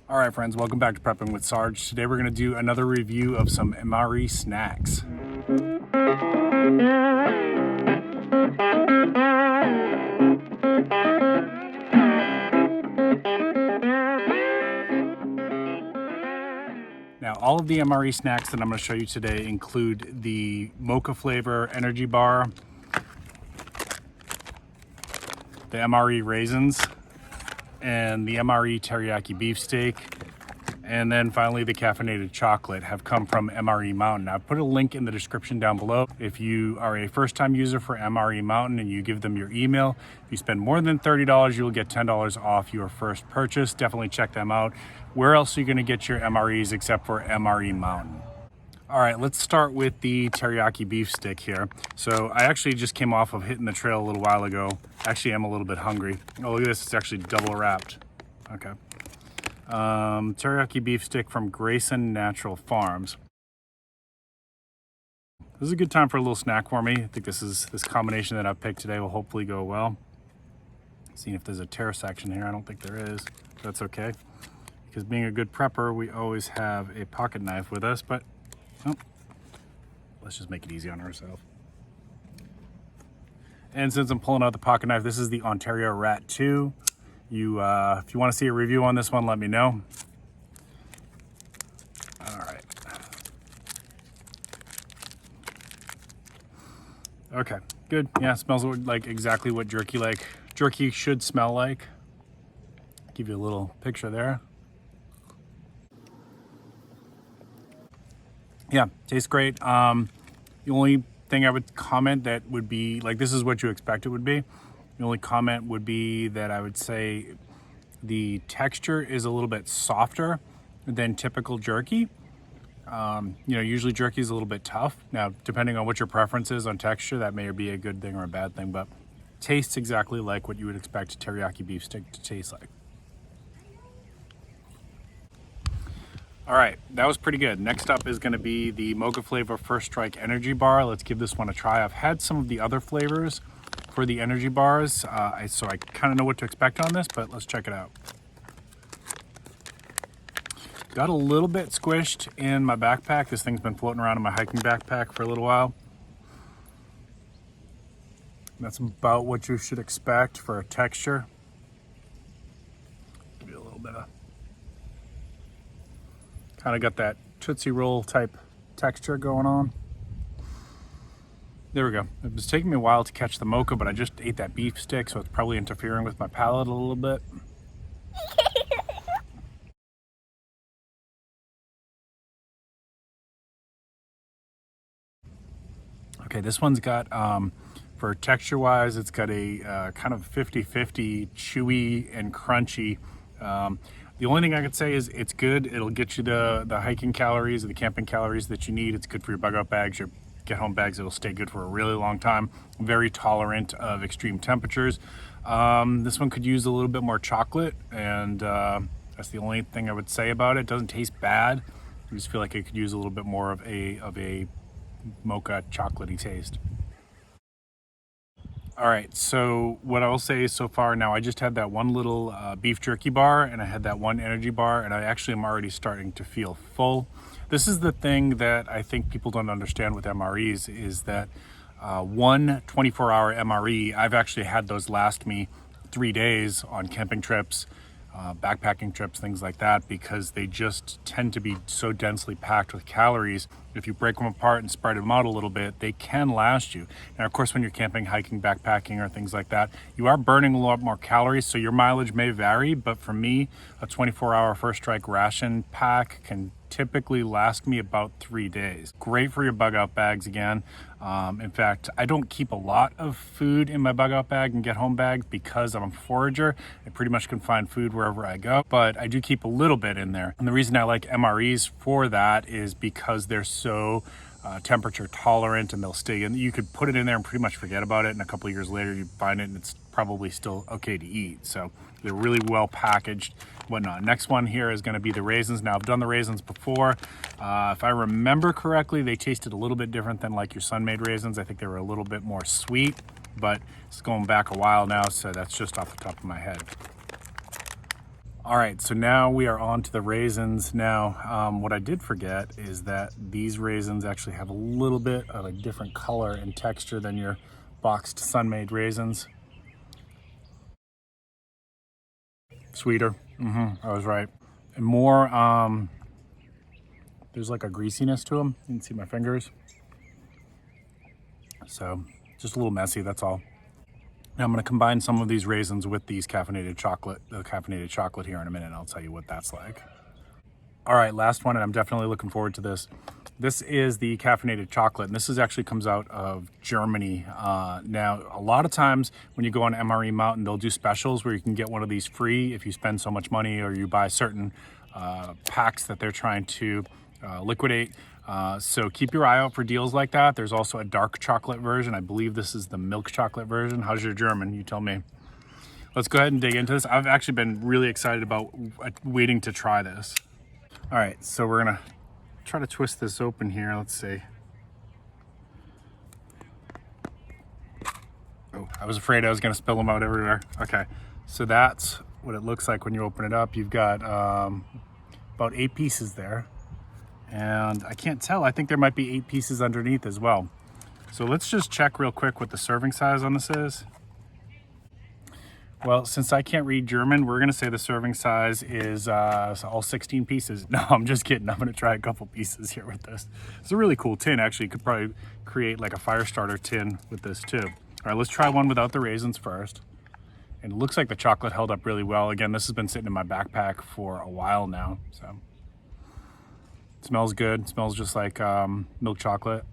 All right, friends, welcome back to Prepping with Sarge. Today we're going to do another review of some MRE snacks. Now, all of the MRE snacks that I'm going to show you today include the mocha flavor energy bar, the MRE raisins, and the MRE teriyaki beef steak, and then finally the caffeinated chocolate have come from MRE Mountain. I've put a link in the description down below. If you are a first-time user for MRE Mountain and you give them your email, if you spend more than $30, you'll get $10 off your first purchase. Definitely check them out. Where else are you going to get your MREs except for MRE Mountain? All right, let's start with the teriyaki beef stick here. So I actually just came off of hitting the trail a little while ago. Actually, I'm a little bit hungry. Oh, look at this, it's actually double wrapped. Okay. Teriyaki beef stick from Grayson Natural Farms. This is a good time for a little snack for me. I think this combination that I've picked today will hopefully go well. Seeing if there's a tear section here. I don't think there is. That's okay. Because being a good prepper, we always have a pocket knife with us, but oh, let's just make it easy on ourselves. And since I'm pulling out the pocket knife, this is the Ontario Rat 2. If you want to see a review on this one, let me know. All right. Okay, good. Yeah, it smells like exactly what jerky should smell like. Give you a little picture there. Yeah, tastes great. The only thing I would comment that would be, like, this is what you expect it would be. The only comment would be that I would say the texture is a little bit softer than typical jerky. Usually jerky is a little bit tough. Now, depending on what your preference is on texture, that may be a good thing or a bad thing, but tastes exactly like what you would expect a teriyaki beef stick to taste like. All right, that was pretty good. Next up is gonna be the mocha flavor First Strike energy bar. Let's give this one a try. I've had some of the other flavors for the energy bars, so I kind of know what to expect on this, but let's check it out. Got a little bit squished in my backpack. This thing's been floating around in my hiking backpack for a little while. That's about what you should expect for a texture. Give you a little bit of, kind of got that Tootsie Roll type texture going on. There we go. It was taking me a while to catch the mocha, but I just ate that beef stick, so it's probably interfering with my palate a little bit. Okay, this one's got, for texture-wise, it's got a kind of 50-50 chewy and crunchy. The only thing I could say is it's good. It'll get you the hiking calories or the camping calories that you need. It's good for your bug-out bags, your get-home bags. It'll stay good for a really long time. Very tolerant of extreme temperatures. This one could use a little bit more chocolate, and that's the only thing I would say about it. It doesn't taste bad. I just feel like it could use a little bit more of a mocha chocolatey taste. All right, so what I will say is so far now, I just had that one little beef jerky bar and I had that one energy bar, and I actually am already starting to feel full. This is the thing that I think people don't understand with MREs is that one 24-hour MRE, I've actually had those last me 3 days on camping trips, backpacking trips, things like that, because they just tend to be so densely packed with calories. If you break them apart and spread them out a little bit, they can last you. Now, of course, when you're camping, hiking, backpacking, or things like that, you are burning a lot more calories, so your mileage may vary, but for me, a 24-hour First Strike ration pack can typically last me about 3 days. Great for your bug out bags again. In fact, I don't keep a lot of food in my bug out bag and get home bags because I'm a forager. I pretty much can find food wherever I go, but I do keep a little bit in there. And the reason I like MREs for that is because they're so temperature tolerant and they'll stay in. You could put it in there and pretty much forget about it, and a couple of years later you find it and it's probably still okay to eat. So they're really well packaged, whatnot. Next one here is going to be the raisins. Now, I've done the raisins before. If I remember correctly, they tasted a little bit different than like your sun-made raisins. I think they were a little bit more sweet, but it's going back a while now, so that's just off the top of my head. All right, so now we are on to the raisins. Now, what I did forget is that these raisins actually have a little bit of a different color and texture than your boxed Sun-made raisins. Sweeter, I was right. And more, there's like a greasiness to them. You can see my fingers. So, just a little messy, that's all. Now I'm gonna combine some of these raisins with these caffeinated chocolate, the caffeinated chocolate here in a minute, and I'll tell you what that's like. All right, last one, and I'm definitely looking forward to this. This is the caffeinated chocolate, and this actually comes out of Germany. Now, a lot of times when you go on MRE Mountain, they'll do specials where you can get one of these free if you spend so much money or you buy certain packs that they're trying to liquidate. So keep your eye out for deals like that. There's also a dark chocolate version. I believe this is the milk chocolate version. How's your German? You tell me. Let's go ahead and dig into this. I've actually been really excited about waiting to try this. All right, so we're gonna try to twist this open here. Let's see. Oh, I was afraid I was gonna spill them out everywhere. Okay, so that's what it looks like when you open it up. You've got about 8 pieces there. And I can't tell, I think there might be 8 pieces underneath as well. So let's just check real quick what the serving size on this is. Well, since I can't read German, we're gonna say the serving size is all 16 pieces. No, I'm just kidding. I'm gonna try a couple pieces here with this. It's a really cool tin, actually. You could probably create like a fire starter tin with this too. All right, let's try one without the raisins first. And it looks like the chocolate held up really well. Again, this has been sitting in my backpack for a while now, so. Smells good. Smells just like milk chocolate.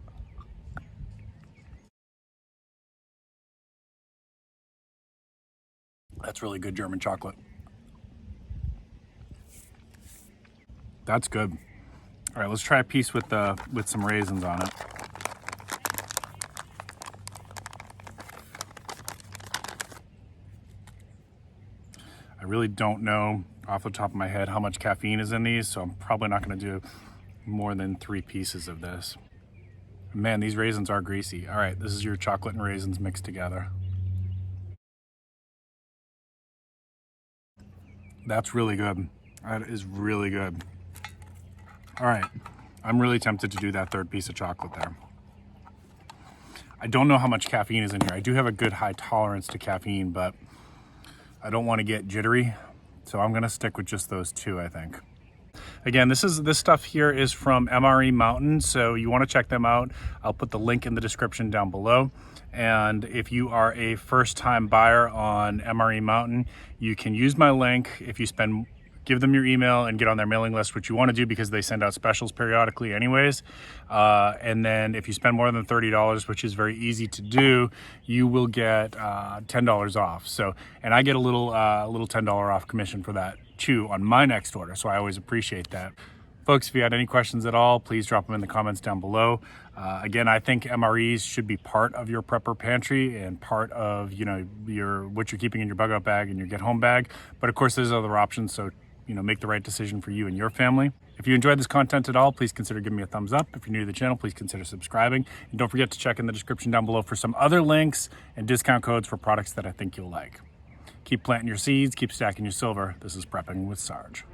That's really good German chocolate. That's good. All right, let's try a piece with some raisins on it. I really don't know off the top of my head how much caffeine is in these, so I'm probably not going to do more than 3 pieces of this. Man, these raisins are greasy. All right, this is your chocolate and raisins mixed together. That's really good. That is really good. All right, I'm really tempted to do that 3rd piece of chocolate there. I don't know how much caffeine is in here. I do have a good high tolerance to caffeine, but I don't want to get jittery, so I'm gonna stick with just those 2, I think. Again, this stuff here is from MRE Mountain, so you want to check them out. I'll put the link in the description down below. And if you are a first-time buyer on MRE Mountain, you can use my link if you give them your email and get on their mailing list, which you want to do because they send out specials periodically anyways. And then if you spend more than $30, which is very easy to do, you will get $10 off. So, and I get a little $10 off commission for that too on my next order. So I always appreciate that. Folks, if you had any questions at all, please drop them in the comments down below. Again, I think MREs should be part of your prepper pantry and part of what you're keeping in your bug out bag and your get home bag. But of course, there's other options. So make the right decision for you and your family. If you enjoyed this content at all, please consider giving me a thumbs up. If you're new to the channel, please consider subscribing. And don't forget to check in the description down below for some other links and discount codes for products that I think you'll like. Keep planting your seeds, keep stacking your silver. This is Prepping with Sarge.